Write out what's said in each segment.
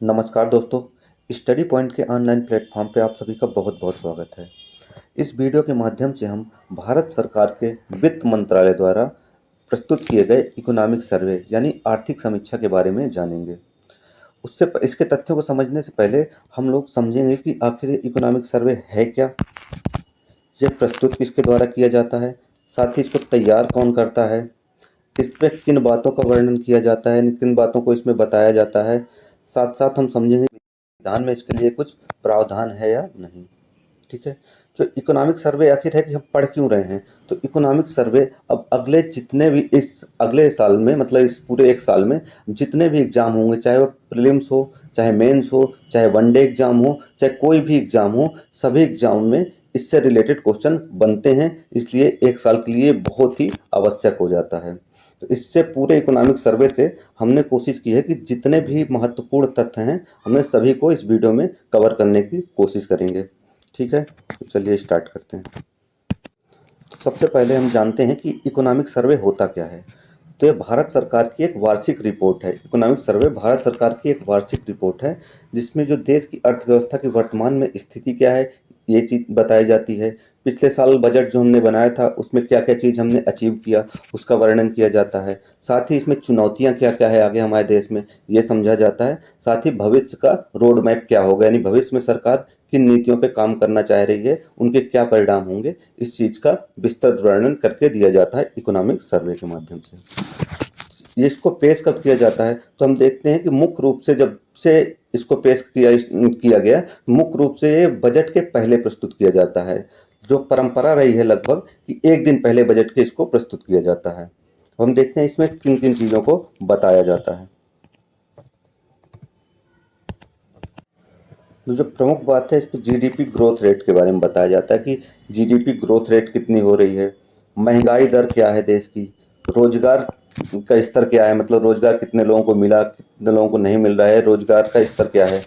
नमस्कार दोस्तों। Study point के ऑनलाइन प्लेटफॉर्म पे आप सभी का बहुत बहुत स्वागत है। इस वीडियो के माध्यम से हम भारत सरकार के वित्त मंत्रालय द्वारा प्रस्तुत किए गए इकोनॉमिक सर्वे यानी आर्थिक समीक्षा के बारे में जानेंगे। इसके तथ्यों को समझने से पहले हम लोग समझेंगे कि आखिर ये इकोनॉमिक सर्वे है क्या, ये प्रस्तुत किसके द्वारा किया जाता है, साथ ही इसको तैयार कौन करता है, इस पे किन बातों का वर्णन किया जाता है, किन बातों को इसमें बताया जाता है। साथ साथ हम समझेंगे संविधान में इसके लिए कुछ प्रावधान है या नहीं। ठीक है। जो इकोनॉमिक सर्वे आखिर है कि हम पढ़ क्यों रहे हैं, तो इकोनॉमिक सर्वे अब अगले जितने भी इस अगले साल में मतलब इस पूरे एक साल में जितने भी एग्जाम होंगे, चाहे वो प्रीलिम्स हो, चाहे मेंस हो, चाहे वनडे एग्जाम हो, चाहे कोई भी एग्जाम हो, सभी एग्जाम में इससे रिलेटेड क्वेश्चन बनते हैं। इसलिए एक साल के लिए बहुत ही आवश्यक हो जाता है। तो इससे पूरे इकोनॉमिक सर्वे से हमने कोशिश की है कि जितने भी महत्वपूर्ण तथ्य हैं हमने सभी को इस वीडियो में कवर करने की कोशिश करेंगे। ठीक है, तो चलिए स्टार्ट करते हैं। तो सबसे पहले हम जानते हैं कि इकोनॉमिक सर्वे होता क्या है। तो ये भारत सरकार की एक वार्षिक रिपोर्ट है। इकोनॉमिक सर्वे भारत सरकार की एक वार्षिक रिपोर्ट है जिसमें जो देश की अर्थव्यवस्था की वर्तमान में स्थिति क्या है ये चीज़ बताई जाती है। पिछले साल बजट जो हमने बनाया था उसमें क्या क्या चीज़ हमने अचीव किया उसका वर्णन किया जाता है। साथ ही इसमें चुनौतियां क्या क्या है आगे हमारे देश में ये समझा जाता है। साथ ही भविष्य का रोड मैप क्या होगा, यानी भविष्य में सरकार किन नीतियों पे काम करना चाह रही है, उनके क्या परिणाम होंगे, इस चीज़ का विस्तृत वर्णन करके दिया जाता है इकोनॉमिक सर्वे के माध्यम से। ये इसको पेश कब किया जाता है, तो हम देखते हैं कि मुख्य रूप से जब से इसको पेश किया गया, मुख्य रूप से ये बजट के पहले प्रस्तुत किया जाता है। जो परंपरा रही है लगभग कि एक दिन पहले बजट के इसको प्रस्तुत किया जाता है। हम देखते हैं इसमें किन किन चीज़ों को बताया जाता है। तो जो प्रमुख बात है इस पर जीडीपी ग्रोथ रेट के बारे में बताया जाता है कि जीडीपी ग्रोथ रेट कितनी हो रही है, महंगाई दर क्या है देश की, रोजगार का स्तर क्या है, मतलब रोजगार कितने लोगों को मिला, कितने लोगों को नहीं मिल रहा है, रोजगार का स्तर क्या है,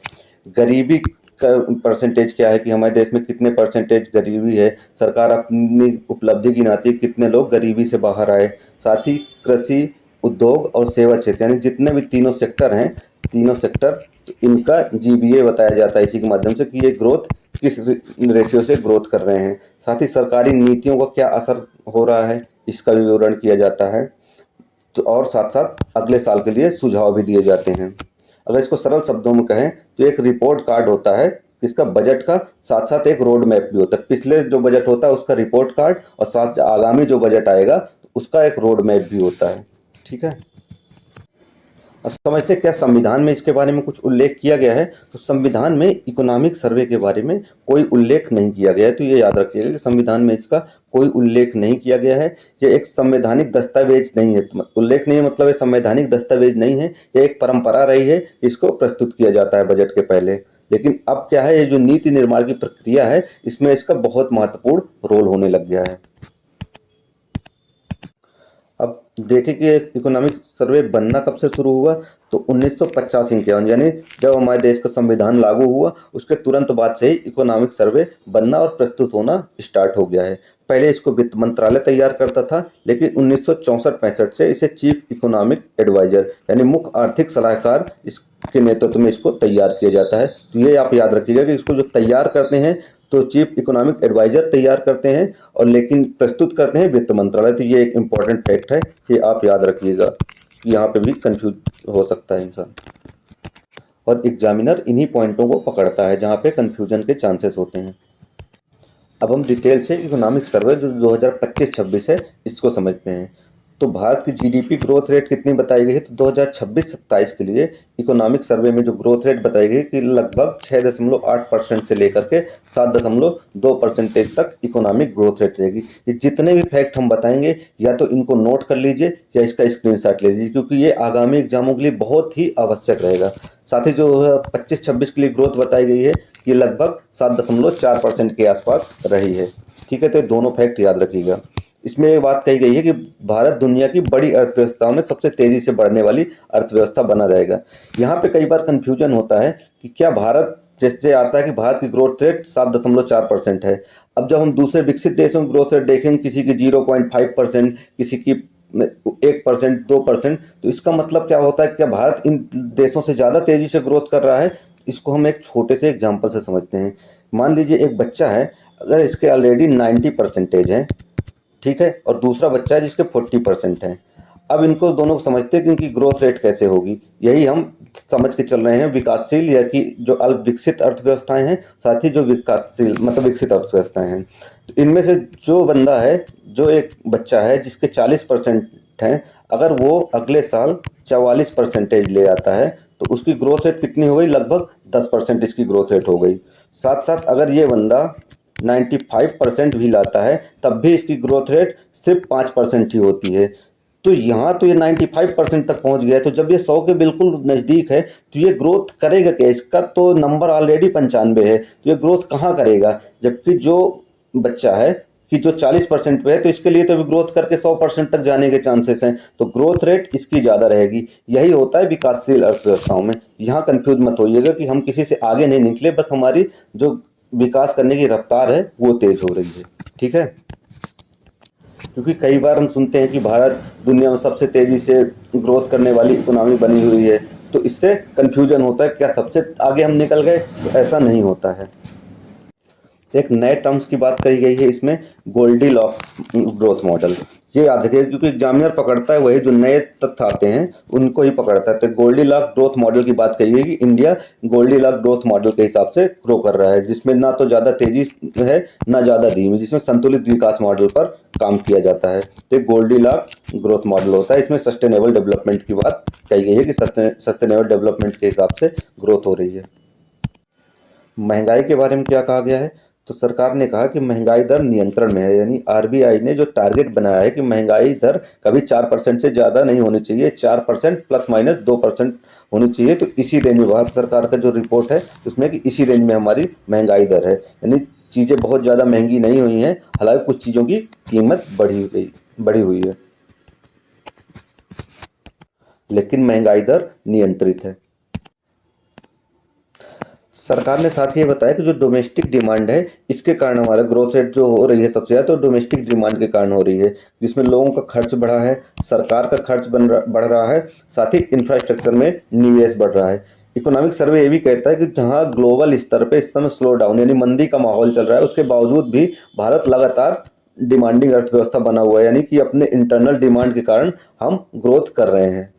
गरीबी का परसेंटेज क्या है कि हमारे देश में कितने परसेंटेज गरीबी है, सरकार अपनी उपलब्धि गिनाती है कितने लोग गरीबी से बाहर आए। साथ ही कृषि, उद्योग और सेवा क्षेत्र यानी जितने भी तीनों सेक्टर हैं, तीनों सेक्टर इनका जीबीए बताया जाता है इसी के माध्यम से कि ये ग्रोथ किस रेशियो से ग्रोथ कर रहे हैं। साथ ही सरकारी नीतियों का क्या असर हो रहा है इसका भी विवरण किया जाता है। तो और साथ साथ अगले साल के लिए सुझाव भी दिए जाते हैं। अगर इसको सरल शब्दों में कहें तो एक रिपोर्ट कार्ड होता है इसका बजट का, साथ साथ एक रोड मैप भी होता है। पिछले जो बजट होता है उसका रिपोर्ट कार्ड और साथ आगामी जो बजट आएगा उसका एक रोड मैप भी होता है। ठीक है। अब समझते हैं क्या संविधान में इसके बारे में कुछ उल्लेख किया गया है, तो संविधान में इकोनॉमिक सर्वे के बारे में कोई उल्लेख नहीं किया गया है। तो ये याद रखिएगा कि संविधान में इसका कोई उल्लेख नहीं किया गया है। ये एक संवैधानिक दस्तावेज नहीं है, उल्लेख नहीं है मतलब ये संवैधानिक दस्तावेज नहीं है। ये एक परंपरा रही है, इसको प्रस्तुत किया जाता है बजट के पहले। लेकिन अब क्या है, ये जो नीति निर्माण की प्रक्रिया है इसमें इसका बहुत महत्वपूर्ण रोल होने लग गया है। अब देखें कि इकोनॉमिक सर्वे बनना कब से शुरू हुआ, तो 1985 यानी जब हमारे देश का संविधान लागू हुआ उसके तुरंत बाद से ही इकोनॉमिक सर्वे बनना और प्रस्तुत होना स्टार्ट हो गया है। पहले इसको वित्त मंत्रालय तैयार करता था, लेकिन 1964-65 से इसे चीफ इकोनॉमिक एडवाइजर यानी मुख्य आर्थिक सलाहकार इसके नेतृत्व में इसको तैयार किया जाता है। तो ये आप याद रखिएगा कि इसको जो तैयार करते हैं तो चीफ इकोनॉमिक एडवाइजर तैयार करते हैं और लेकिन प्रस्तुत करते हैं वित्त मंत्रालय। तो ये एक इम्पॉर्टेंट फैक्ट है, ये आप याद रखिएगा कि यहाँ पे भी कंफ्यूज हो सकता है इंसान, और एग्जामिनर इन्हीं पॉइंटों को पकड़ता है जहाँ पे कंफ्यूजन के चांसेस होते हैं। अब हम डिटेल से इकोनॉमिक सर्वे जो 2025-26 है इसको समझते हैं। तो भारत की जीडीपी ग्रोथ रेट कितनी बताई गई है, तो 2026-27 के लिए इकोनॉमिक सर्वे में जो ग्रोथ रेट बताई गई कि लगभग 6.8% से लेकर के 7.2% तक इकोनॉमिक ग्रोथ रेट रहेगी। ये जितने भी फैक्ट हम बताएंगे या तो इनको नोट कर लीजिए या इसका स्क्रीनशॉट ले लीजिए, क्योंकि ये आगामी एग्जामों के लिए बहुत ही आवश्यक रहेगा। साथ ही जो 25-26 के लिए ग्रोथ बताई गई है ये लगभग 7.4% के आसपास रही है। ठीक है, तो दोनों फैक्ट याद रखिएगा। इसमें एक बात कही गई है कि भारत दुनिया की बड़ी अर्थव्यवस्थाओं में सबसे तेजी से बढ़ने वाली अर्थव्यवस्था बना रहेगा। यहाँ पे कई बार कंफ्यूजन होता है कि क्या भारत, जैसे आता है कि भारत की ग्रोथ रेट 7.4% है। अब जब हम दूसरे विकसित देशों की ग्रोथ रेट देखेंगे, किसी की 0.5%, किसी की 1%, 2%। तो इसका मतलब क्या होता है, क्या भारत इन देशों से ज़्यादा तेज़ी से ग्रोथ कर रहा है? इसको हम एक छोटे से एग्जाम्पल से समझते हैं। मान लीजिए एक बच्चा है, अगर इसके ऑलरेडी 90% है, ठीक है, और दूसरा बच्चा है जिसके 40% है। अब इनको दोनों को समझते हैं कि इनकी ग्रोथ रेट कैसे होगी। यही हम समझ के चल रहे हैं विकासशील या कि जो अल्प विकसित अर्थव्यवस्थाएं हैं, साथ ही जो विकासशील मतलब विकसित अर्थव्यवस्थाएं हैं। तो इनमें से जो बंदा है, जो एक बच्चा है जिसके 40% हैं, अगर वो अगले साल 44% ले आता है तो उसकी ग्रोथ रेट कितनी हो गई? लगभग 10% इसकी ग्रोथ रेट हो गई। साथ साथ अगर ये बंदा 95% भी लाता है तब भी इसकी ग्रोथ रेट सिर्फ 5% ही होती है। तो यहाँ तो ये 95% तक पहुँच गया है, तो जब ये 100 के बिल्कुल नज़दीक है तो ये ग्रोथ करेगा क्या? इसका तो नंबर ऑलरेडी 95 है, तो ये ग्रोथ कहाँ करेगा? जबकि जो बच्चा है कि जो 40% पे है, तो इसके लिए तो अभी ग्रोथ करके 100% तक जाने के चांसेस हैं, तो ग्रोथ रेट इसकी ज़्यादा रहेगी। यही होता है विकासशील अर्थव्यवस्थाओं में। यहाँ कंफ्यूज मत होइएगा कि हम किसी से आगे नहीं निकले, बस हमारी जो विकास करने की रफ्तार है वो तेज हो रही है, ठीक है। क्योंकि कई बार हम सुनते हैं कि भारत दुनिया में सबसे तेजी से ग्रोथ करने वाली इकोनॉमी बनी हुई है, तो इससे कंफ्यूजन होता है, क्या सबसे आगे हम निकल गए? तो ऐसा नहीं होता है। एक नए टर्म्स की बात कही गई है इसमें, गोल्डीलॉक ग्रोथ मॉडल। ये याद रखिए क्योंकि एग्जामिनर पकड़ता है वही जो नए तथ्य आते हैं उनको ही पकड़ता है। तो गोल्डीलॉक ग्रोथ मॉडल की बात कही है कि इंडिया गोल्डीलॉक ग्रोथ मॉडल के हिसाब से ग्रो कर रहा है, जिसमें ना तो ज़्यादा तेजी है ना ज़्यादा धीमी, जिसमें संतुलित विकास मॉडल पर काम किया जाता है। तो गोल्डीलॉक ग्रोथ मॉडल होता है। इसमें सस्टेनेबल डेवलपमेंट की बात कही गई है कि सस्टेनेबल डेवलपमेंट के हिसाब से ग्रोथ हो रही है। महंगाई के बारे में क्या कहा गया है? तो सरकार ने कहा कि महंगाई दर नियंत्रण में है, यानी आरबीआई ने जो टारगेट बनाया है कि महंगाई दर कभी 4% से ज़्यादा नहीं होनी चाहिए, 4% प्लस माइनस 2% होनी चाहिए। तो इसी रेंज में भारत सरकार का जो रिपोर्ट है उसमें कि इसी रेंज में हमारी महंगाई दर है, यानी चीज़ें बहुत ज़्यादा महंगी नहीं हुई हैं, हालांकि कुछ चीज़ों की कीमत बढ़ी हुई है, लेकिन महंगाई दर नियंत्रित है। सरकार ने साथ ही ये बताया कि जो डोमेस्टिक डिमांड है इसके कारण हमारा ग्रोथ रेट जो हो रही है सबसे ज़्यादा, तो डोमेस्टिक डिमांड के कारण हो रही है, जिसमें लोगों का खर्च बढ़ा है, सरकार का खर्च बढ़ रहा है, साथ ही इंफ्रास्ट्रक्चर में निवेश बढ़ रहा है। इकोनॉमिक सर्वे ये भी कहता है कि जहां ग्लोबल स्तर पे इस समय स्लो डाउन यानी मंदी का माहौल चल रहा है, उसके बावजूद भी भारत लगातार डिमांडिंग अर्थव्यवस्था बना हुआ है, यानी कि अपने इंटरनल डिमांड के कारण हम ग्रोथ कर रहे हैं।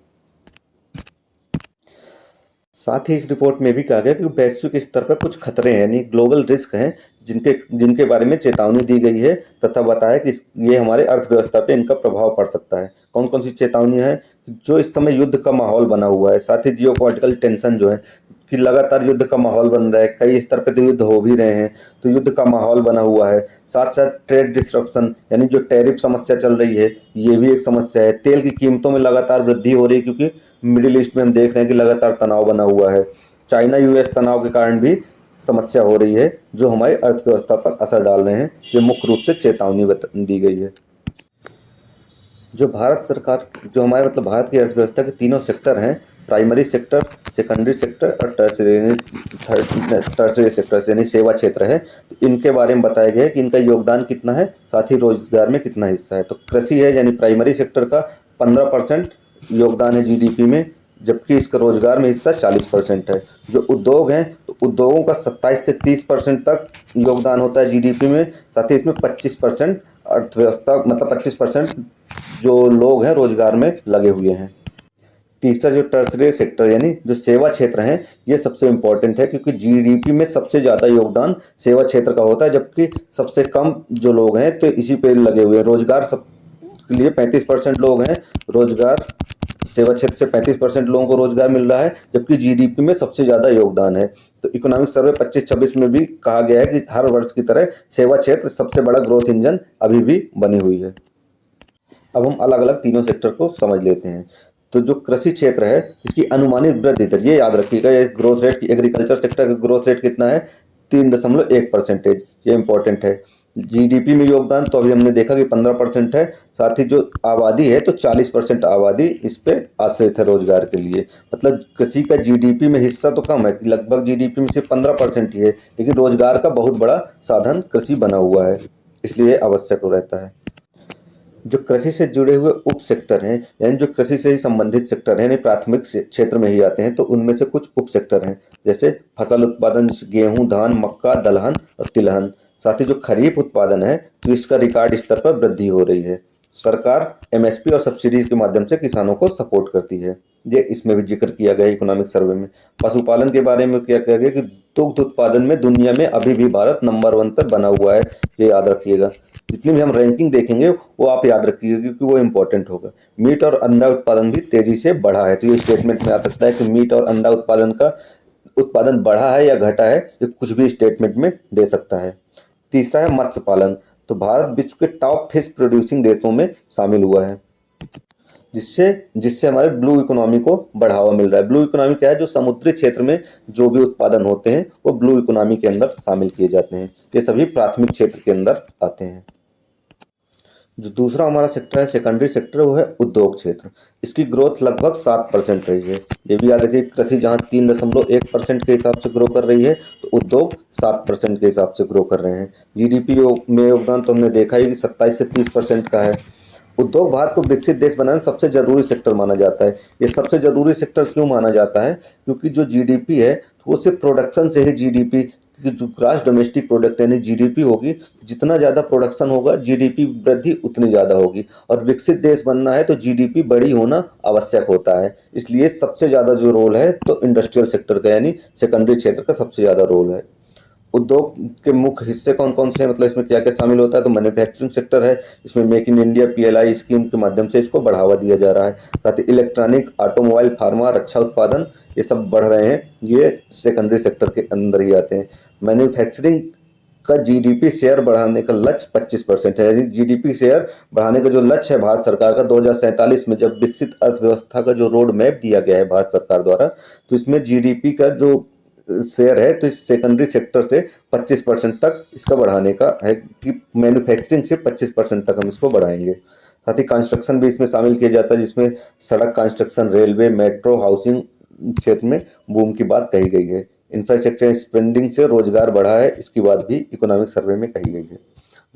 साथ ही इस रिपोर्ट में भी कहा गया कि वैश्विक स्तर पर कुछ खतरे हैं, यानी ग्लोबल रिस्क हैं, जिनके जिनके बारे में चेतावनी दी गई है, तथा बताया कि ये हमारे अर्थव्यवस्था पे इनका प्रभाव पड़ सकता है। कौन कौन सी चेतावनी है? जो इस समय युद्ध का माहौल बना हुआ है, साथ ही जियोपॉलिटिकल टेंशन जो है कि लगातार युद्ध का माहौल बन रहा है, कई स्तर पे तो युद्ध हो भी रहे हैं, तो युद्ध का माहौल बना हुआ है। साथ साथ ट्रेड डिस्रप्शन यानी जो टैरिफ समस्या चल रही है, ये भी एक समस्या है। तेल की कीमतों में लगातार वृद्धि हो रही है, क्योंकि मिडिल ईस्ट में हम देख रहे हैं कि लगातार तनाव बना हुआ है। चाइना यूएस तनाव के कारण भी समस्या हो रही है, जो हमारी अर्थव्यवस्था पर असर डाल रहे हैं। ये मुख्य रूप से चेतावनी दी गई है। जो भारत सरकार जो हमारे मतलब भारत की अर्थव्यवस्था के तीनों सेक्टर हैं, प्राइमरी सेक्टर, सेकेंडरी सेक्टर और टर्सरी सेक्टर यानी सेवा क्षेत्र है, तो इनके बारे में बताया गया है कि इनका योगदान कितना है, साथ ही रोजगार में कितना हिस्सा है। तो कृषि है यानी प्राइमरी सेक्टर का 15% योगदान है जीडीपी में, जबकि इसका रोजगार में हिस्सा 40% है। जो उद्योग हैं तो उद्योगों का 27 से 30% तक योगदान होता है जीडीपी में, साथ ही इसमें 25% अर्थव्यवस्था मतलब 25% जो लोग हैं रोजगार में लगे हुए हैं। तीसरा जो टर्सरी सेक्टर यानी जो सेवा क्षेत्र हैं, ये सबसे इम्पोर्टेंट है, क्योंकि जीडीपी में सबसे ज़्यादा योगदान सेवा क्षेत्र का होता है, जबकि सबसे कम जो लोग हैं तो इसी पे लगे हुए हैं। रोजगार सब के लिए 35% लोग हैं रोजगार, सेवा क्षेत्र से 35% लोगों को रोजगार मिल रहा है, जबकि जीडीपी में सबसे ज़्यादा योगदान है। तो इकोनॉमिक सर्वे 25-26 में भी कहा गया है कि हर वर्ष की तरह सेवा क्षेत्र सबसे बड़ा ग्रोथ इंजन अभी भी बनी हुई है। अब हम अलग अलग तीनों सेक्टर को समझ लेते हैं। तो जो कृषि क्षेत्र है इसकी अनुमानित वृद्धि दर, ये याद रखिएगा, ये ग्रोथ रेट की एग्रीकल्चर सेक्टर का ग्रोथ रेट कितना है? 3.1%। ये इंपॉर्टेंट है। जीडीपी में योगदान तो अभी हमने देखा कि 15% है, साथ ही जो आबादी है तो 40% आबादी इस पे आश्रित है रोजगार के लिए। मतलब कृषि का जीडीपी में हिस्सा तो कम है, लगभग जीडीपी में सिर्फ 15% ही है, लेकिन रोजगार का बहुत बड़ा साधन कृषि बना हुआ है, इसलिए आवश्यक रहता है। जो कृषि से जुड़े हुए उप सेक्टर हैं, यानी जो कृषि से ही संबंधित सेक्टर हैं, यानी प्राथमिक क्षेत्र में ही आते हैं, तो उनमें से कुछ उप सेक्टर हैं, जैसे फसल उत्पादन, गेहूं, धान, मक्का, दलहन और तिलहन। साथ ही जो खरीफ उत्पादन है, तो इसका रिकॉर्ड स्तर पर वृद्धि हो रही है। सरकार एमएसपी और सब्सिडी के माध्यम से किसानों को सपोर्ट करती है, ये इसमें भी जिक्र किया गया इकोनॉमिक सर्वे में। पशुपालन के बारे में क्या कहा गया कि दुग्ध उत्पादन में दुनिया में अभी भी भारत नंबर 1 पर बना हुआ है, ये याद रखिएगा। जितनी भी हम रैंकिंग देखेंगे वो आप याद रखिएगा, क्योंकि वो इंपॉर्टेंट होगा। मीट और अंडा उत्पादन भी तेजी से बढ़ा है, तो ये स्टेटमेंट में आ सकता है कि मीट और अंडा उत्पादन का उत्पादन बढ़ा है या घटा है, ये कुछ भी स्टेटमेंट में दे सकता है। तीसरा है मत्स्य पालन, तो भारत विश्व के टॉप फिश प्रोड्यूसिंग देशों में शामिल हुआ है, जिससे जिससे हमारे ब्लू इकोनॉमी को बढ़ावा मिल रहा है। ब्लू इकोनॉमी क्या है? जो समुद्री क्षेत्र में जो भी उत्पादन होते हैं वो ब्लू इकोनॉमी के अंदर शामिल किए जाते हैं, ये सभी प्राथमिक क्षेत्र के अंदर आते हैं। जो दूसरा हमारा सेक्टर है, सेकेंडरी सेक्टर, वो है उद्योग क्षेत्र। इसकी ग्रोथ लगभग 7% रही है। ये भी याद रखिए, कृषि जहाँ 3.1% के हिसाब से ग्रो कर रही है, तो उद्योग 7% के हिसाब से ग्रो कर रहे हैं। जीडीपी में योगदान तो हमने देखा ही कि 27 से 30% का है। उद्योग भारत को विकसित देश बनाने में सबसे जरूरी सेक्टर माना जाता है। ये सबसे जरूरी सेक्टर क्यों माना जाता है? क्योंकि जो जीडीपी है वो सिर्फ प्रोडक्शन से ही जीडीपी, जो ग्रॉस डोमेस्टिक प्रोडक्ट यानी जीडीपी होगी, जितना ज़्यादा प्रोडक्शन होगा जीडीपी वृद्धि उतनी ज़्यादा होगी। और विकसित देश बनना है तो जीडीपी बड़ी होना आवश्यक होता है। इसलिए सबसे ज़्यादा जो रोल है तो इंडस्ट्रियल सेक्टर का, यानी सेकेंडरी क्षेत्र का सबसे ज़्यादा रोल है। उद्योग के मुख्य हिस्से कौन कौन से हैं, मतलब इसमें क्या क्या शामिल होता है? तो मैन्युफैक्चरिंग सेक्टर है, इसमें make in India PLI scheme के माध्यम से इसको बढ़ावा दिया जा रहा है। साथ ही इलेक्ट्रॉनिक, ऑटोमोबाइल, फार्मा, रक्षा उत्पादन, ये सब बढ़ रहे हैं, ये सेकेंडरी सेक्टर के अंदर ही आते हैं। मैन्युफैक्चरिंग का जीडीपी शेयर बढ़ाने का लक्ष्य 25% है, यानी जीडीपी शेयर बढ़ाने का जो लक्ष्य है भारत सरकार का 2047 में, जब विकसित अर्थव्यवस्था का जो रोड मैप दिया गया है भारत सरकार द्वारा, तो इसमें जीडीपी का जो शेयर है तो इस सेकेंडरी सेक्टर से 25% तक इसका बढ़ाने का है, कि मैन्युफैक्चरिंग से 25% तक हम इसको बढ़ाएंगे। साथ ही कंस्ट्रक्शन भी इसमें शामिल किया जाता है, जिसमें सड़क कंस्ट्रक्शन, रेलवे, मेट्रो, हाउसिंग क्षेत्र में बूम की बात कही गई है। इंफ्रास्ट्रक्चर स्पेंडिंग से रोजगार बढ़ा है, इसकी बात भी इकोनॉमिक सर्वे में कही गई है।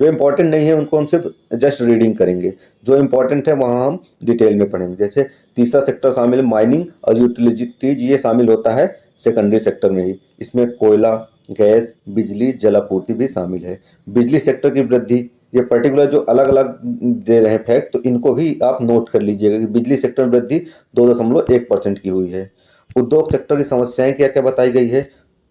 जो इंपॉर्टेंट नहीं है उनको हम सिर्फ जस्ट रीडिंग करेंगे, जो इंपॉर्टेंट है वहाँ हम डिटेल में पढ़ेंगे। जैसे तीसरा सेक्टर शामिल है माइनिंग और यूटिलिटीज, ये शामिल होता है सेकेंडरी सेक्टर में ही। इसमें कोयला, गैस, बिजली, जलापूर्ति भी शामिल है। बिजली सेक्टर की वृद्धि, ये पर्टिकुलर जो अलग अलग दे रहे हैं फैक्ट, तो इनको भी आप नोट कर लीजिएगा कि बिजली सेक्टर में वृद्धि 2.1% की हुई है। उद्योग सेक्टर की समस्याएं क्या क्या बताई गई है,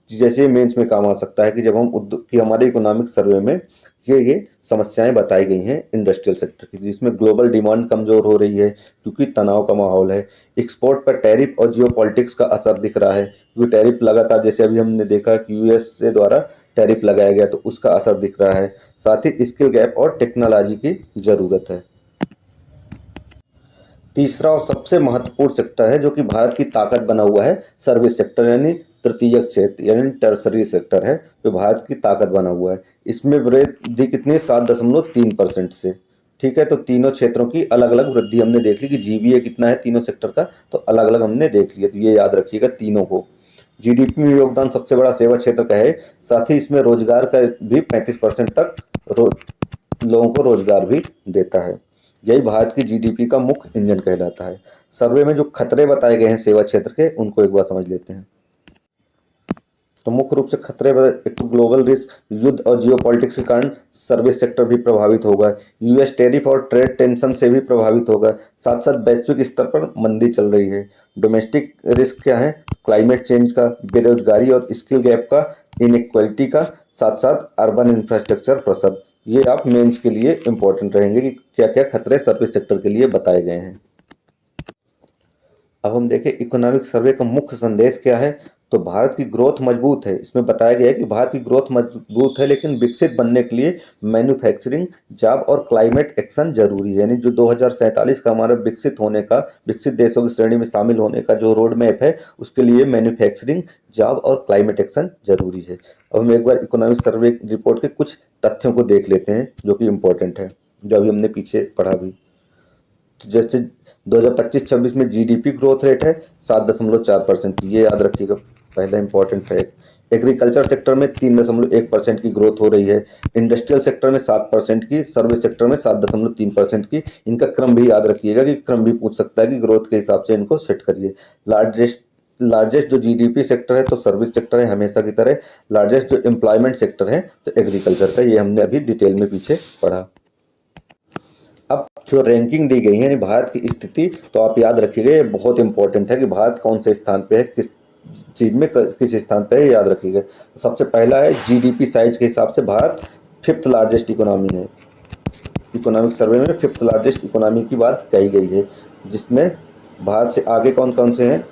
जैसे मेंस में काम आ सकता है कि जब हम उद्योग की हमारे इकोनॉमिक सर्वे में ये समस्याएं बताई गई हैं इंडस्ट्रियल सेक्टर की, जिसमें ग्लोबल डिमांड कमजोर हो रही है क्योंकि तनाव का माहौल है। एक्सपोर्ट पर टैरिफ और जियोपॉलिटिक्स का असर दिख रहा है, क्योंकि टैरिफ लगातार, जैसे अभी हमने देखा कि यूएस से द्वारा टैरिफ लगाया गया, तो उसका असर दिख रहा है। साथ ही स्किल गैप और टेक्नोलॉजी की जरूरत है। तीसरा और सबसे महत्वपूर्ण सेक्टर है जो कि भारत की ताकत बना हुआ है, सर्विस सेक्टर, यानी तृतीयक क्षेत्र, यानी टर्सरी सेक्टर है जो भारत की ताकत बना हुआ है। इसमें वृद्धि कितनी? 7.3% से। ठीक है, तो तीनों क्षेत्रों की अलग अलग वृद्धि हमने देख ली कि जीबीए कितना है तीनों सेक्टर का, तो अलग अलग हमने देख लिया, तो ये याद रखिएगा तीनों को। जीडीपी में योगदान सबसे बड़ा सेवा क्षेत्र का है, साथ ही इसमें रोजगार का भी 35% तक लोगों को रोजगार भी देता है। यही भारत की जीडीपी का मुख्य इंजन कहलाता है। सर्वे में जो खतरे बताए गए हैं सेवा क्षेत्र के, उनको एक बार समझ लेते हैं। तो मुख्य रूप से खतरे, एक तो ग्लोबल रिस्क, युद्ध और जियोपॉलिटिक्स के कारण सर्विस सेक्टर भी प्रभावित होगा। यूएस टैरिफ और ट्रेड टेंशन से भी प्रभावित होगा। साथ साथ वैश्विक स्तर पर मंदी चल रही है। डोमेस्टिक रिस्क क्या है? क्लाइमेट चेंज का, बेरोजगारी और स्किल गैप का, इनइक्वालिटी का, साथ साथ अर्बन इंफ्रास्ट्रक्चर प्रसर। ये आप मेंस के लिए इंपॉर्टेंट रहेंगे कि क्या क्या खतरे सर्विस सेक्टर के लिए बताए गए हैं। अब हम देखें इकोनॉमिक सर्वे का मुख्य संदेश क्या है। तो भारत की ग्रोथ मजबूत है, इसमें बताया गया है कि भारत की ग्रोथ मजबूत है, लेकिन विकसित बनने के लिए मैन्युफैक्चरिंग, जॉब और क्लाइमेट एक्शन जरूरी है। यानी जो 2047 का हमारा विकसित होने का, विकसित देशों की श्रेणी में शामिल होने का जो रोड मैप है, उसके लिए मैन्युफैक्चरिंग, जॉब और क्लाइमेट एक्शन जरूरी है। अब हम एक बार इकोनॉमिक सर्वे रिपोर्ट के कुछ तथ्यों को देख लेते हैं जो कि इम्पोर्टेंट है, जो अभी हमने पीछे पढ़ा भी। तो जैसे 2025-26 में जीडीपी ग्रोथ रेट है 7.4%, ये याद रखिएगा, पहला इंपॉर्टेंट है। एग्रीकल्चर सेक्टर में 3.1% की ग्रोथ हो रही है, इंडस्ट्रियल सेक्टर में 7% की, सर्विस सेक्टर में 7.3% की। इनका क्रम भी याद रखिएगा कि क्रम भी पूछ सकता है कि ग्रोथ के हिसाब से इनको सेट करिए। लार्जेस्ट जो जीडीपी सेक्टर है तो सर्विस सेक्टर है हमेशा की तरह। लार्जेस्ट जो एम्प्लॉयमेंट सेक्टर है तो एग्रीकल्चर का, ये हमने अभी डिटेल में पीछे पढ़ा। अब जो रैंकिंग दी गई है यानी भारत की स्थिति, तो आप याद रखिएगा ये बहुत इंपॉर्टेंट है कि भारत कौन से स्थान पे है, किस चीज़ में किस स्थान पे है, याद रखिएगा। तो सबसे पहला है जीडीपी साइज के हिसाब से भारत 5th लार्जेस्ट इकोनॉमी है। इकोनॉमिक सर्वे में 5th लार्जेस्ट इकोनॉमी की बात कही गई है, जिसमें भारत से आगे कौन कौन से हैं,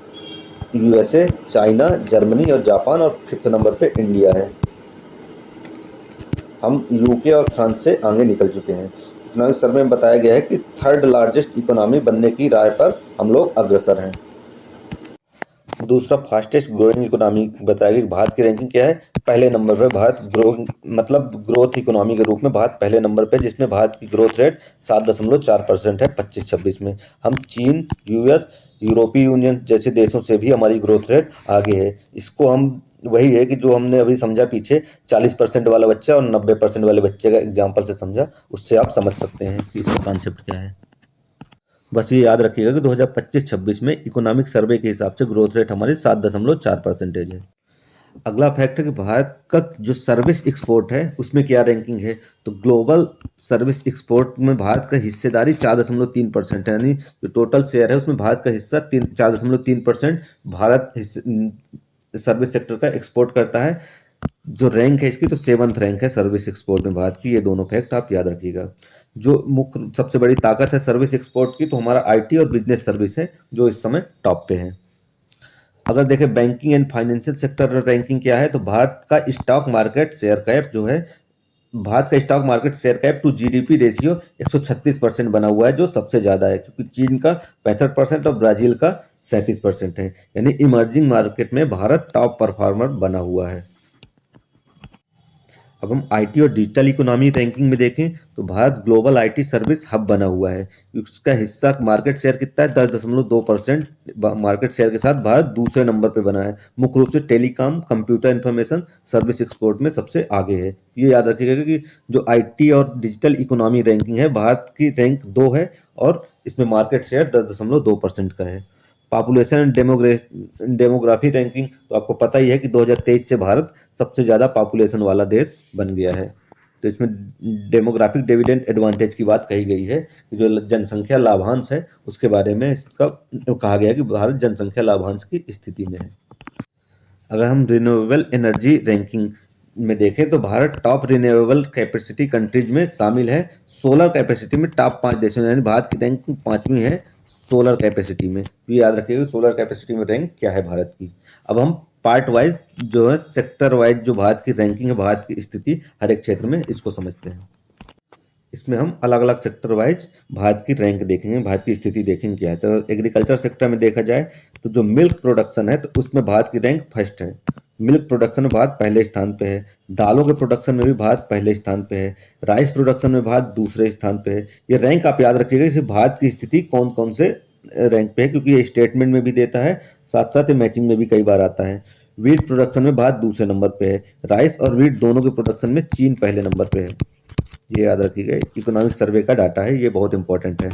यूएसए, चाइना, जर्मनी और जापान, और 5th नंबर पे इंडिया है। हम यूके और फ्रांस से आगे निकल चुके हैं। इकोनॉमिक सर्वे में बताया गया है कि 3rd लार्जेस्ट इकोनॉमी बनने की राह पर हम लोग अग्रसर हैं। दूसरा फास्टेस्ट ग्रोइंग इकोनॉमी बताया गया कि भारत की रैंकिंग क्या है, पहले नंबर पर भारत ग्रोथ इकोनॉमी के रूप में भारत पहले नंबर पर, जिसमें भारत की ग्रोथ रेट 7.4% है 25-26 में। हम चीन, यूएस, यूरोपीय यूनियन जैसे देशों से भी हमारी ग्रोथ रेट आगे है। इसको हम वही है कि जो हमने अभी समझा पीछे 40% वाला बच्चा और 90% वाले बच्चे का एग्जाम्पल से समझा, उससे आप समझ सकते हैं कि इसका कॉन्सेप्ट क्या है। बस ये याद रखिएगा कि 2025-26 में इकोनॉमिक सर्वे के हिसाब से ग्रोथ रेट हमारी 7.4% है। अगला फैक्ट है कि भारत का जो सर्विस एक्सपोर्ट है उसमें क्या रैंकिंग है, तो ग्लोबल सर्विस एक्सपोर्ट में भारत का हिस्सेदारी 4.3% है, यानी जो टोटल शेयर है उसमें भारत का हिस्सा 4.3% भारत सर्विस सेक्टर का एक्सपोर्ट करता है। जो रैंक है इसकी, तो 7th रैंक है सर्विस एक्सपोर्ट में भारत की। ये दोनों फैक्ट आप याद रखिएगा। जो मुख्य सबसे बड़ी ताकत है सर्विस एक्सपोर्ट की, तो हमारा आईटी और बिजनेस सर्विस है जो इस समय टॉप पे है। अगर देखें banking and financial sector ranking क्या है, तो भारत का स्टॉक मार्केट शेयर कैप जो है, भारत का stock market share cap to GDP ratio 136% बना हुआ है, जो सबसे ज़्यादा है, क्योंकि चीन का 65% और ब्राज़ील का 37% है। यानी इमर्जिंग मार्केट में भारत टॉप परफॉर्मर बना हुआ है। अब हम आईटी और डिजिटल इकोनॉमी रैंकिंग में देखें तो Bharat global IT service hub बना हुआ है। उसका हिस्सा मार्केट शेयर कितना है, 10.2% मार्केट शेयर के साथ भारत दूसरे नंबर पे बना है। मुख्य रूप से telecom, computer information service export में सबसे आगे है। ये याद रखिएगा कि जो आईटी और डिजिटल इकोनॉमी रैंकिंग है, भारत की रैंक 2 है और इसमें मार्केट शेयर 10.2% का है। पॉपुलेशन एंड डेमोग्राफी रैंकिंग, तो आपको पता ही है कि 2023 से भारत सबसे ज़्यादा पॉपुलेशन वाला देश बन गया है। तो इसमें डेमोग्राफिक डिविडेंड एडवांटेज की बात कही गई है कि जो जनसंख्या लाभांश है उसके बारे में इसका कहा गया है कि भारत जनसंख्या लाभांश की स्थिति में है। अगर हम रिन्यूएबल एनर्जी रैंकिंग में देखें तो Bharat top renewable capacity countries में शामिल है। सोलर कैपेसिटी में टॉप 5 देशों में, यानी भारत की रैंकिंग 5वीं है सोलर कैपेसिटी में। तो ये याद रखिएगा सोलर कैपेसिटी में रैंक क्या है भारत की। अब हम पार्ट वाइज जो है, सेक्टर वाइज जो भारत की रैंकिंग है, भारत की स्थिति हर एक क्षेत्र में, इसको समझते हैं। इसमें हम अलग अलग सेक्टर वाइज भारत की रैंक देखेंगे, भारत की स्थिति देखेंगे क्या है। तो एग्रीकल्चर सेक्टर में देखा जाए तो जो मिल्क प्रोडक्शन है, तो उसमें भारत की रैंक फर्स्ट है। मिल्क प्रोडक्शन में भारत पहले स्थान पे है। दालों के प्रोडक्शन में भी भारत पहले स्थान पे है। राइस प्रोडक्शन में भारत दूसरे स्थान पे है। ये रैंक आप याद रखिएगा, इसे भारत की स्थिति कौन कौन से रैंक पे है, क्योंकि ये स्टेटमेंट में भी देता है, साथ साथ मैचिंग में भी कई बार आता है। वीट प्रोडक्शन में भारत दूसरे नंबर पे है। राइस और वीट दोनों के प्रोडक्शन में चीन पहले नंबर पे है। ये याद रखिएगा, इकोनॉमिक सर्वे का डाटा है, ये बहुत इंपॉर्टेंट है।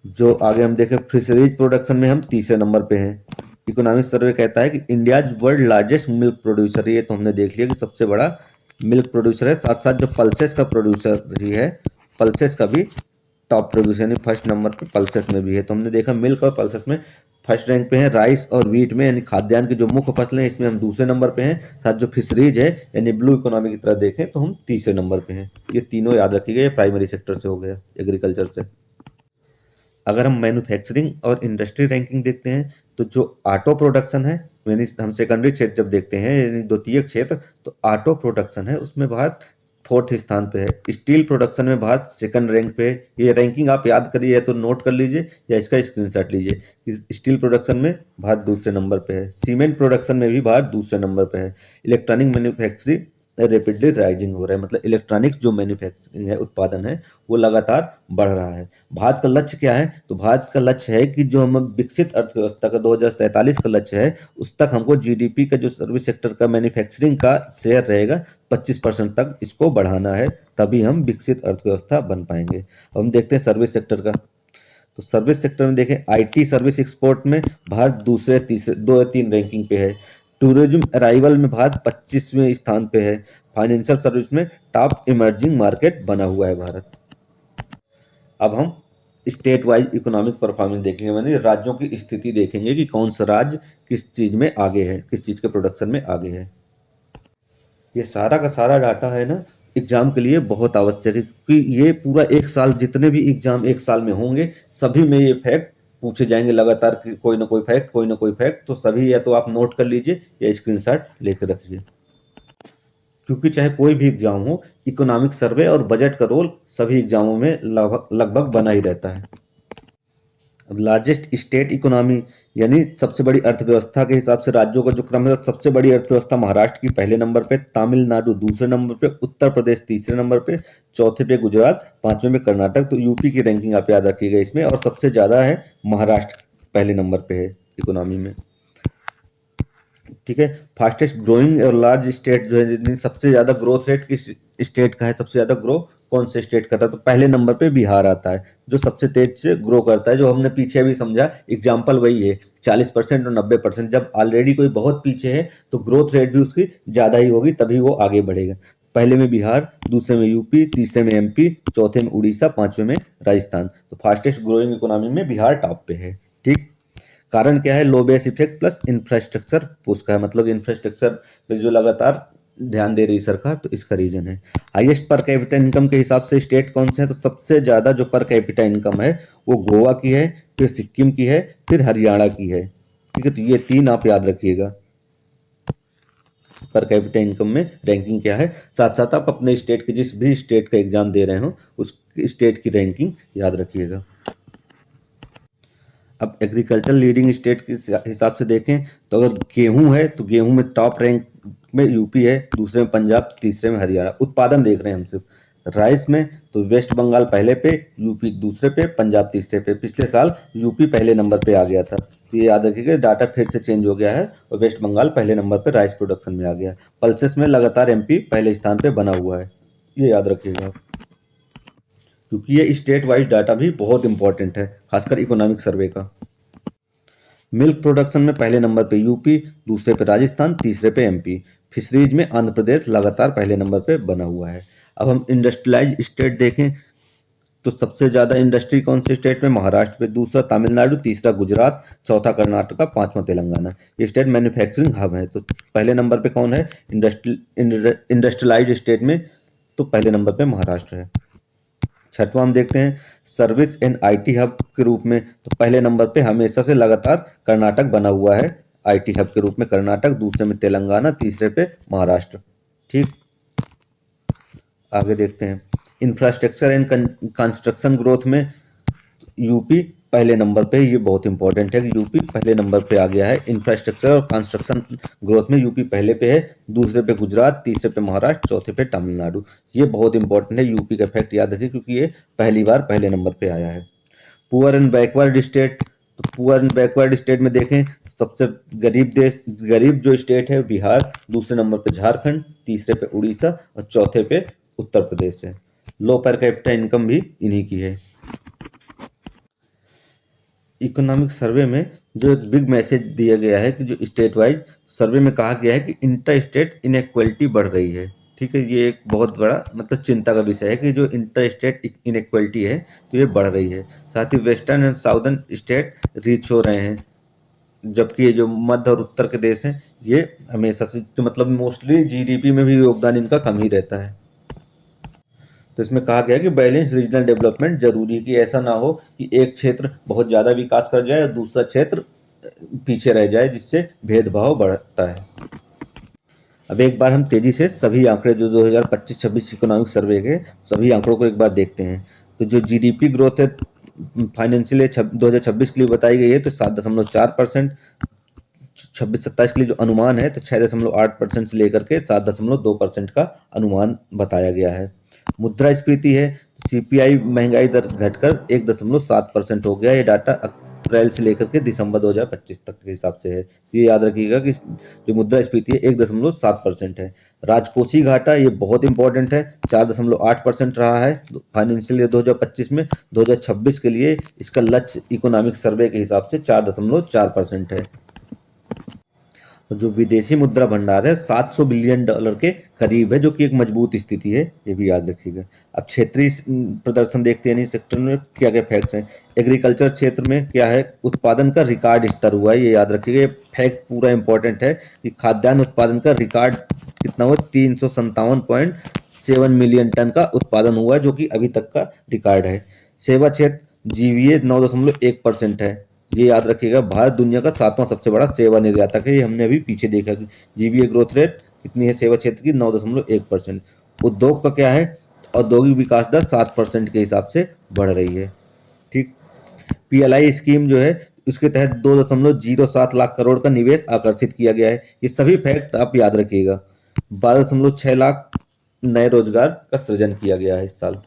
जो आगे हम देखें, फिशरीज प्रोडक्शन में हम तीसरे नंबर पे हैं। इकोनॉमिक सर्वे कहता है कि India world largest milk producer है। ये तो हमने देख लिया कि सबसे बड़ा मिल्क प्रोड्यूसर है। साथ साथ जो पल्सेस का प्रोड्यूसर भी है, पल्सेस का भी टॉप प्रोड्यूसर, यानी फर्स्ट नंबर पे पल्सेस में भी है। तो हमने देखा मिल्क और पल्सेस में फर्स्ट रैंक पे है। राइस और वीट में, यानी खाद्यान्न की जो मुख्य फसलें हैं, इसमें हम दूसरे नंबर पे हैं। साथ जो फिशरीज है यानी ब्लू इकोनॉमी की तरह देखें तो हम तीसरे नंबर पे हैं। ये तीनों याद रखिएगा, ये प्राइमरी सेक्टर से हो गया, एग्रीकल्चर से। अगर हम मैन्युफैक्चरिंग और इंडस्ट्री रैंकिंग देखते हैं तो जो ऑटो प्रोडक्शन है, यानी हम सेकेंडरी क्षेत्र जब देखते हैं, यानी द्वितीयक क्षेत्र, तो ऑटो प्रोडक्शन है उसमें भारत 4th स्थान पे है। स्टील प्रोडक्शन में भारत 2nd रैंक पे है। ये रैंकिंग आप याद करिए, या तो नोट कर लीजिए या इसका स्क्रीनशॉट लीजिए कि स्टील प्रोडक्शन में भारत दूसरे नंबर पे है। सीमेंट प्रोडक्शन में भी भारत दूसरे नंबर पे है। इलेक्ट्रॉनिक मैन्युफैक्चरिंग रेपिडली राइजिंग हो रहा है, मतलब इलेक्ट्रॉनिक्स जो मैन्युफैक्चरिंग है, उत्पादन है, वो लगातार बढ़ रहा है। भारत का लक्ष्य क्या है? तो भारत का लक्ष्य है कि जो हम विकसित अर्थव्यवस्था का 2047 का लक्ष्य है, उस तक हमको जीडीपी का जो सर्विस सेक्टर का मैन्युफैक्चरिंग का शेयर रहेगा 25% तक इसको बढ़ाना है, तभी हम विकसित अर्थव्यवस्था बन पाएंगे। अब हम देखते हैं सर्विस सेक्टर का। तो सर्विस सेक्टर में देखें, आईटी सर्विस एक्सपोर्ट में भारत दूसरे तीसरे 2 या 3 रैंकिंग पे है। टूरिज्म अराइवल में भारत 25वें स्थान पे है। फाइनेंशियल सर्विस में टॉप इमर्जिंग मार्केट बना हुआ है भारत। अब हम स्टेट वाइज इकोनॉमिक परफॉर्मेंस देखेंगे, यानी राज्यों की स्थिति देखेंगे कि कौन सा राज्य किस चीज में आगे है, किस चीज के प्रोडक्शन में आगे है। ये सारा का सारा डाटा है ना, एग्जाम के लिए बहुत आवश्यक है, क्योंकि ये पूरा एक साल जितने भी एग्जाम एक साल में होंगे, सभी में ये फैक्ट पूछे जाएंगे लगातार, कोई ना कोई फैक्ट, कोई ना कोई फैक्ट। तो सभी या तो आप नोट कर लीजिए या स्क्रीनशॉट लेकर रखिए, क्योंकि चाहे कोई भी एग्जाम हो, इकोनॉमिक सर्वे और बजट का रोल सभी एग्जामों में लगभग लगभग बना ही रहता है। अब लार्जेस्ट स्टेट इकोनॉमी, यानी सबसे बड़ी अर्थव्यवस्था के हिसाब से राज्यों का जो क्रम है, सबसे बड़ी अर्थव्यवस्था महाराष्ट्र की पहले नंबर पे, तमिलनाडु दूसरे नंबर पे, उत्तर प्रदेश तीसरे नंबर पे, चौथे पे गुजरात, पांचवें में कर्नाटक। तो यूपी की रैंकिंग आप याद रखिएगा इसमें, और सबसे ज्यादा है महाराष्ट्र पहले नंबर पे है इकोनॉमी में। ठीक है, फास्टेस्ट ग्रोइंग और लार्ज स्टेट जो है, सबसे ज्यादा ग्रोथ रेट किस स्टेट का है, सबसे ज्यादा ग्रो कौन से स्टेट का था? तो पहले नंबर पे बिहार आता है, जो सबसे तेज से ग्रो करता है। जो हमने पीछे भी समझा, एग्जाम्पल वही है, 40% और 90%। जब ऑलरेडी कोई बहुत पीछे है तो ग्रोथ रेट भी उसकी ज्यादा ही होगी, तभी वो आगे बढ़ेगा। पहले में बिहार, दूसरे में यूपी, तीसरे में एमपी, चौथे में उड़ीसा, पांचवें में राजस्थान। तो फास्टेस्ट ग्रोइंग इकोनॉमी में बिहार टॉप पे है। ठीक, कारण क्या है? Low base effect plus infrastructure push का है, मतलब इंफ्रास्ट्रक्चर पे जो लगातार ध्यान दे रही सरकार, तो इसका रीजन है। हाईएस्ट पर कैपिटा इनकम के हिसाब से स्टेट कौन से हैं? तो सबसे ज्यादा जो पर कैपिटा इनकम है वो गोवा की है, फिर सिक्किम की है, फिर हरियाणा की है। ठीक है, तो ये 3 आप याद रखिएगा, पर कैपिटा इनकम में रैंकिंग क्या है। साथ साथ आप अपने स्टेट के, जिस भी स्टेट का एग्जाम दे रहे हो, उस स्टेट की रैंकिंग याद रखिएगा। अब एग्रीकल्चर लीडिंग स्टेट के हिसाब से देखें, तो अगर गेहूं है तो गेहूं में टॉप रैंक में यूपी है, दूसरे में पंजाब, तीसरे में हरियाणा। उत्पादन देख रहे हैं हम सिर्फ। राइस में तो वेस्ट बंगाल पहले पे, यूपी दूसरे पे, पंजाब तीसरे पे। पिछले साल यूपी पहले नंबर पे आ गया था, तो ये याद रखिएगा, डाटा फिर से चेंज हो गया है और वेस्ट बंगाल पहले नंबर पे राइस प्रोडक्शन में आ गया। पल्सेस में लगातार एमपी पहले स्थान पे बना हुआ है, ये याद रखिएगा, क्योंकि ये स्टेट वाइज डाटा भी बहुत इंपॉर्टेंट है, खासकर इकोनॉमिक सर्वे का। मिल्क प्रोडक्शन में पहले नंबर पे यूपी, दूसरे पे राजस्थान, तीसरे पे एमपी। फिशरीज में आंध्र प्रदेश लगातार पहले नंबर पे बना हुआ है। अब हम इंडस्ट्रियलाइज स्टेट देखें, तो सबसे ज्यादा इंडस्ट्री कौन से स्टेट में? महाराष्ट्र पे, दूसरा तमिलनाडु, तीसरा गुजरात, चौथा कर्नाटका, पांचवा तेलंगाना। ये स्टेट मैन्युफैक्चरिंग हब है, तो पहले नंबर पे कौन है इंडस्ट्रियलाइज स्टेट में? तो पहले नंबर पे महाराष्ट्र है। छठवां हम देखते हैं सर्विस एंड आईटी हब के रूप में, तो पहले नंबर पे हमेशा से लगातार कर्नाटक बना हुआ है, आईटी हब के रूप में कर्नाटक, दूसरे में तेलंगाना, तीसरे पे महाराष्ट्र। ठीक, आगे देखते हैं इंफ्रास्ट्रक्चर एंड कंस्ट्रक्शन ग्रोथ में यूपी पहले नंबर पे। ये बहुत इंपॉर्टेंट है कि यूपी पहले नंबर पे आ गया है। इंफ्रास्ट्रक्चर और कंस्ट्रक्शन ग्रोथ में यूपी पहले पे है, दूसरे पे गुजरात, तीसरे पे महाराष्ट्र, चौथे पे तमिलनाडु। ये बहुत इंपॉर्टेंट है, यूपी का फैक्ट याद रखिए, क्योंकि ये पहली बार पहले नंबर पे आया है। पुअर एंड बैकवर्ड स्टेट, तो पुअर एंड बैकवर्ड स्टेट में देखें, सबसे गरीब जो स्टेट है बिहार, दूसरे नंबर पे झारखंड, तीसरे पे उड़ीसा और चौथे पे उत्तर प्रदेश है। लो पर कैपिटा इनकम भी इन्हीं की है। इकोनॉमिक सर्वे में जो एक बिग मैसेज दिया गया है कि जो स्टेट वाइज सर्वे में कहा गया है कि इंटर स्टेट इनइक्वलिटी बढ़ रही है। ठीक है, ये एक बहुत बड़ा मतलब चिंता का विषय है कि जो इंटर स्टेट इनइक्वलिटी है तो ये बढ़ रही है। साथ ही western and southern state reach हो रहे हैं, जबकि ये जो मध्य और उत्तर के देश हैं ये हमेशा से, तो मतलब मोस्टली जीडीपी में भी योगदान इनका कम ही रहता है। तो इसमें कहा गया कि बैलेंस रीजनल डेवलपमेंट जरूरी है, कि ऐसा ना हो कि एक क्षेत्र बहुत ज़्यादा विकास कर जाए और दूसरा क्षेत्र पीछे रह जाए, जिससे भेदभाव बढ़ता है। अब एक बार हम तेजी से सभी आंकड़े जो 2025-26 इकोनॉमिक सर्वे के सभी आंकड़ों को एक बार देखते हैं। तो जो जीडीपी ग्रोथ है फाइनेंशियल 2026 के लिए बताई गई है, तो 7.4%। 26-27 के लिए जो अनुमान है तो 6.8% से लेकर के 7.2% का अनुमान बताया गया है। मुद्रास्फीति है तो सीपीआई महंगाई दर घटकर 1.7% हो गया। ये डाटा अप्रैल से लेकर के दिसंबर 2025 तक के हिसाब से है। ये याद रखिएगा कि जो मुद्रास्फीति है 1.7% है। राजकोषीय घाटा ये बहुत इंपॉर्टेंट है, 4.8% रहा है फाइनेंशियल ईयर 2025 में। 2026 के लिए इसका लक्ष्य इकोनॉमिक सर्वे के हिसाब से 4.4% है। जो विदेशी मुद्रा भंडार है 700 बिलियन डॉलर के करीब है, जो कि एक मजबूत स्थिति है, ये भी याद रखिएगा। अब क्षेत्रीय प्रदर्शन देखते हैं, यानी सेक्टर में क्या क्या फैक्ट्स हैं। एग्रीकल्चर क्षेत्र में क्या है, उत्पादन का रिकॉर्ड स्तर हुआ है, ये याद रखिएगा। ये फैक्ट पूरा इंपॉर्टेंट है कि खाद्यान्न उत्पादन का रिकॉर्ड कितना हुआ, 357.7 मिलियन टन का उत्पादन हुआ है, जो कि अभी तक का रिकॉर्ड है। सेवा क्षेत्र जीवीए 9.1% है, ये याद रखिएगा। भारत दुनिया का 7वां सबसे बड़ा सेवा निर्यातक है, ये हमने अभी पीछे देखा कि जीवीए ग्रोथ रेट कितनी है सेवा क्षेत्र की, 9.1%। उद्योग का क्या है, औद्योगिक विकास दर 7% के हिसाब से बढ़ रही है। ठीक, पीएलआई स्कीम जो है उसके तहत 2.07 लाख करोड़ का निवेश आकर्षित किया गया है। ये सभी फैक्ट आप याद रखिएगा। 12.6 लाख नए रोजगार का सृजन किया गया है इस साल।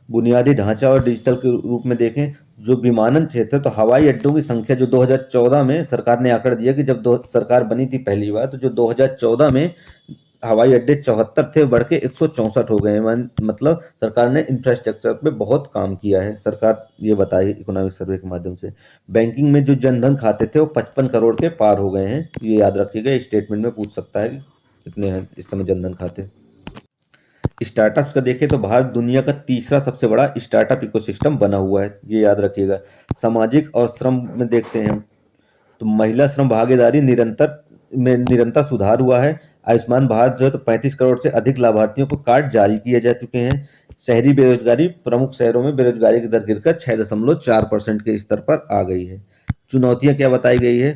बुनियादी ढांचा और डिजिटल के रूप में देखें, जो विमानन क्षेत्र है तो हवाई अड्डों की संख्या जो 2014 में सरकार ने आंकड़ा दिया कि जब सरकार बनी थी पहली बार, तो जो 2014 में हवाई अड्डे 74 थे, बढ़ के 164 हो गए। मतलब सरकार ने इंफ्रास्ट्रक्चर पे बहुत काम किया है, सरकार ये बताई इकोनॉमिक सर्वे के माध्यम से। बैंकिंग में जो जनधन खाते थे वो 55 करोड़ के पार हो गए हैं, ये याद रखिएगा। स्टेटमेंट में पूछ सकता है कि कितने हैं इस समय जनधन खाते। स्टार्टअप्स का देखें तो भारत दुनिया का तीसरा सबसे बड़ा स्टार्टअप इकोसिस्टम बना हुआ है, ये याद रखिएगा। सामाजिक और श्रम में देखते हैं तो महिला श्रम भागीदारी निरंतर सुधार हुआ है। आयुष्मान भारत जो है तो 35 करोड़ से अधिक लाभार्थियों को कार्ड जारी किए जा चुके हैं। शहरी बेरोजगारी, प्रमुख शहरों में बेरोजगारी की दर गिरकर 6.4% के स्तर पर आ गई है। चुनौतियां क्या बताई गई है,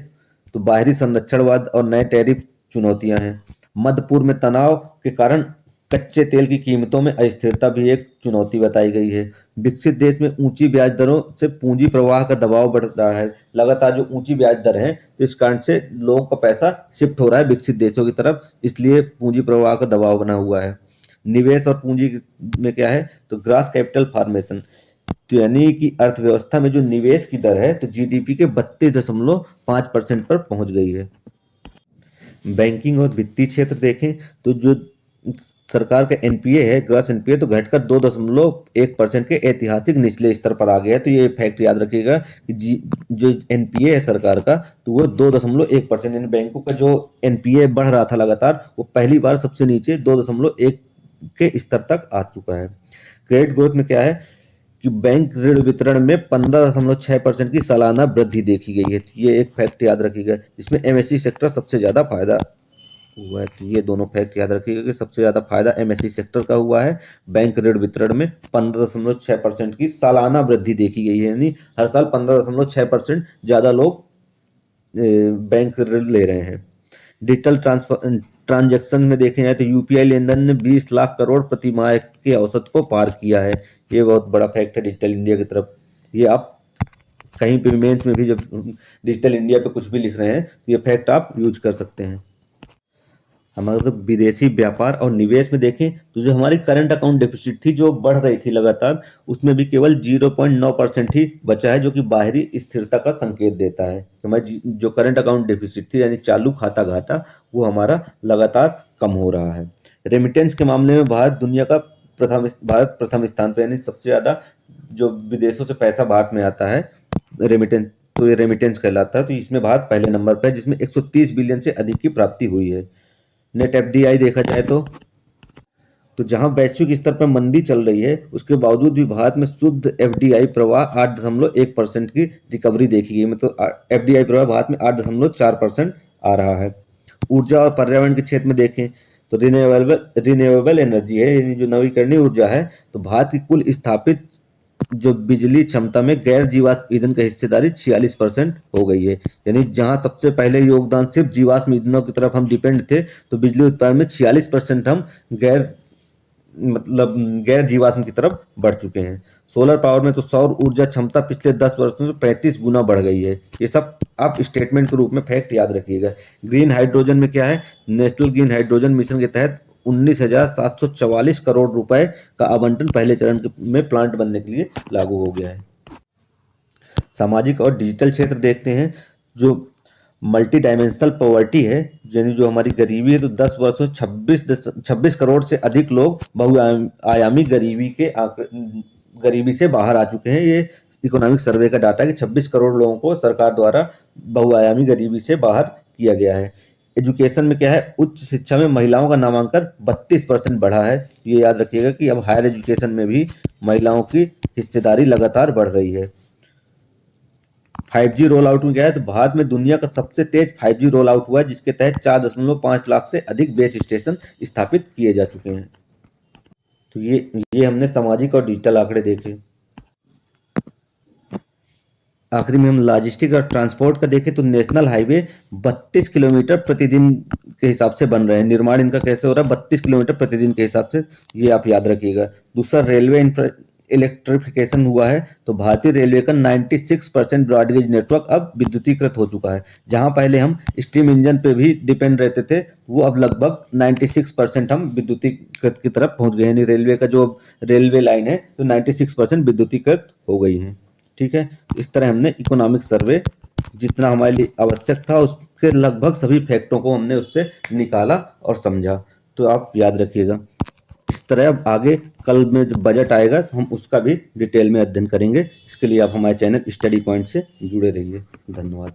तो बाहरी संरक्षणवाद और नए टैरिफ चुनौतियां हैं। मध्य पूर्व में तनाव के कारण कच्चे तेल की कीमतों में अस्थिरता भी एक चुनौती बताई गई है। विकसित देश में ऊंची ब्याज दरों से पूंजी प्रवाह का दबाव बढ़ रहा है। लगातार जो ऊंची ब्याज दर है तो इस कारण से लोगों का पैसा शिफ्ट हो रहा है विकसित देशों की तरफ, इसलिए पूंजी प्रवाह का दबाव बना हुआ है। निवेश और पूंजी में क्या है, तो ग्रॉस कैपिटल फॉर्मेशन, तो यानी कि अर्थव्यवस्था में जो निवेश की दर है तो जीडीपी के 32.5% पर पहुंच गई है। बैंकिंग और वित्तीय क्षेत्र देखें तो जो सरकार का एनपीए है, ग्रॉस एनपीए, तो घटकर 2.1% के ऐतिहासिक निचले स्तर पर आ गया है। तो ये फैक्ट याद रखिएगा कि जो एनपीए है सरकार का तो वो 2.1%, यानी बैंकों का जो एनपीए बढ़ रहा था लगातार, वो पहली बार सबसे नीचे 2.1 के स्तर तक आ चुका है। क्रेडिट ग्रोथ में क्या है कि बैंक ऋण वितरण में 15.6% की सालाना वृद्धि देखी गई है। तो ये एक फैक्ट याद रखिएगा, जिसमें एमएसई सेक्टर सबसे ज्यादा फायदा हुआ है। तो ये दोनों फैक्ट याद रखिएगा कि सबसे ज्यादा फायदा एमएसई सेक्टर का हुआ है। बैंक ऋण वितरण में 15.6% की सालाना वृद्धि देखी गई है, यानी हर साल 15.6% ज्यादा लोग बैंक ऋण ले रहे हैं। डिजिटल ट्रांजैक्शन में देखे जाए तो यूपीआई लेनदेन ने 20 लाख करोड़ प्रति माह के औसत को पार किया है। ये बहुत बड़ा फैक्ट है डिजिटल इंडिया की तरफ। ये आप कहीं पे मेंस में भी जब डिजिटल इंडिया पे कुछ भी लिख रहे हैं तो ये फैक्ट आप यूज कर सकते हैं। हम अगर विदेशी व्यापार और निवेश में देखें तो जो हमारी करंट अकाउंट डेफिसिट थी जो बढ़ रही थी लगातार, उसमें भी केवल 0.9% ही बचा है, जो कि बाहरी स्थिरता का संकेत देता है। हमारी जो करंट अकाउंट डेफिसिट थी यानी चालू खाता घाटा, वो हमारा लगातार कम हो रहा है। रेमिटेंस के मामले में भारत प्रथम स्थान पर, यानी सबसे ज्यादा जो विदेशों से पैसा भारत में आता है रेमिटेंस, तो ये रेमिटेंस कहलाता है। तो इसमें भारत पहले नंबर पर है, जिसमें 130 बिलियन से अधिक की प्राप्ति हुई है। नेट एफडीआई देखा जाए तो जहां वैश्विक स्तर पर मंदी चल रही है, उसके बावजूद भी भारत में शुद्ध एफडीआई प्रवाह 8.1% की रिकवरी देखी गई। मतलब एफडीआई प्रवाह भारत में 8.4% आ रहा है। ऊर्जा और पर्यावरण के क्षेत्र में देखें तो रिन्यूएबल एनर्जी है, यानी जो नवीकरणीय ऊर्जा है, तो भारत की कुल स्थापित जो बिजली क्षमता में गैर जीवाश्म ईंधन की हिस्सेदारी 46% हो गई है। यानी जहां सबसे पहले योगदान सिर्फ जीवाश्म ईंधनों की तरफ हम डिपेंड थे, तो बिजली उत्पादन में 46% हम गैर जीवाश्म की तरफ बढ़ चुके हैं। सोलर पावर में तो सौर ऊर्जा क्षमता पिछले 10 वर्षों से 35 गुना बढ़ गई है। ये सब आप स्टेटमेंट के रूप में फैक्ट याद रखिएगा। ग्रीन हाइड्रोजन में क्या है, नेशनल ग्रीन हाइड्रोजन मिशन के तहत 19,744 करोड़ रुपए का आवंटन पहले चरण में प्लांट बनने के लिए लागू हो गया है। सामाजिक और डिजिटल क्षेत्र देखते हैं। जो मल्टी डायमेंशनल पॉवर्टी है, यानी जो हमारी गरीबी है, तो 10 वर्षों 26 करोड़ से अधिक लोग बहुआयामी गरीबी से बाहर आ चुके हैं। ये इकोनॉमिक सर्वे का डाटा है कि 26 करोड़ लोगों को सरकार द्वारा बहुआयामी गरीबी से बाहर किया गया है। एजुकेशन में क्या है, उच्च शिक्षा में महिलाओं का नामांकन 32% बढ़ा है। ये याद रखिएगा कि अब हायर एजुकेशन में भी महिलाओं की हिस्सेदारी लगातार बढ़ रही है। 5G रोल आउट में क्या है, तो भारत में दुनिया का सबसे तेज 5G रोल आउट हुआ है, जिसके तहत 4.5 लाख से अधिक बेस स्टेशन स्थापित किए जा चुके हैं। तो ये हमने सामाजिक और डिजिटल आंकड़े देखे। आखिरी में हम लॉजिस्टिक और ट्रांसपोर्ट का देखें तो नेशनल हाईवे 32 किलोमीटर प्रतिदिन के हिसाब से बन रहे हैं। निर्माण इनका कैसे हो रहा है, 32 किलोमीटर प्रतिदिन के हिसाब से, ये आप याद रखिएगा। दूसरा, रेलवे इलेक्ट्रिफिकेशन हुआ है, तो भारतीय रेलवे का 96% ब्रॉडगेज नेटवर्क अब विद्युतीकृत हो चुका है। जहां पहले हम स्टीम इंजन पे भी डिपेंड रहते थे, वो अब लगभग 96% हम विद्युतीकृत की तरफ पहुंच गए हैं। रेलवे का जो रेलवे लाइन है तो 96% विद्युतीकृत हो गई है। ठीक है, इस तरह हमने इकोनॉमिक सर्वे जितना हमारे लिए आवश्यक था उसके लगभग सभी फैक्टों को हमने उससे निकाला और समझा। तो आप याद रखिएगा। इस तरह अब आगे कल में जब बजट आएगा तो हम उसका भी डिटेल में अध्ययन करेंगे। इसके लिए आप हमारे चैनल स्टडी पॉइंट से जुड़े रहिए। धन्यवाद।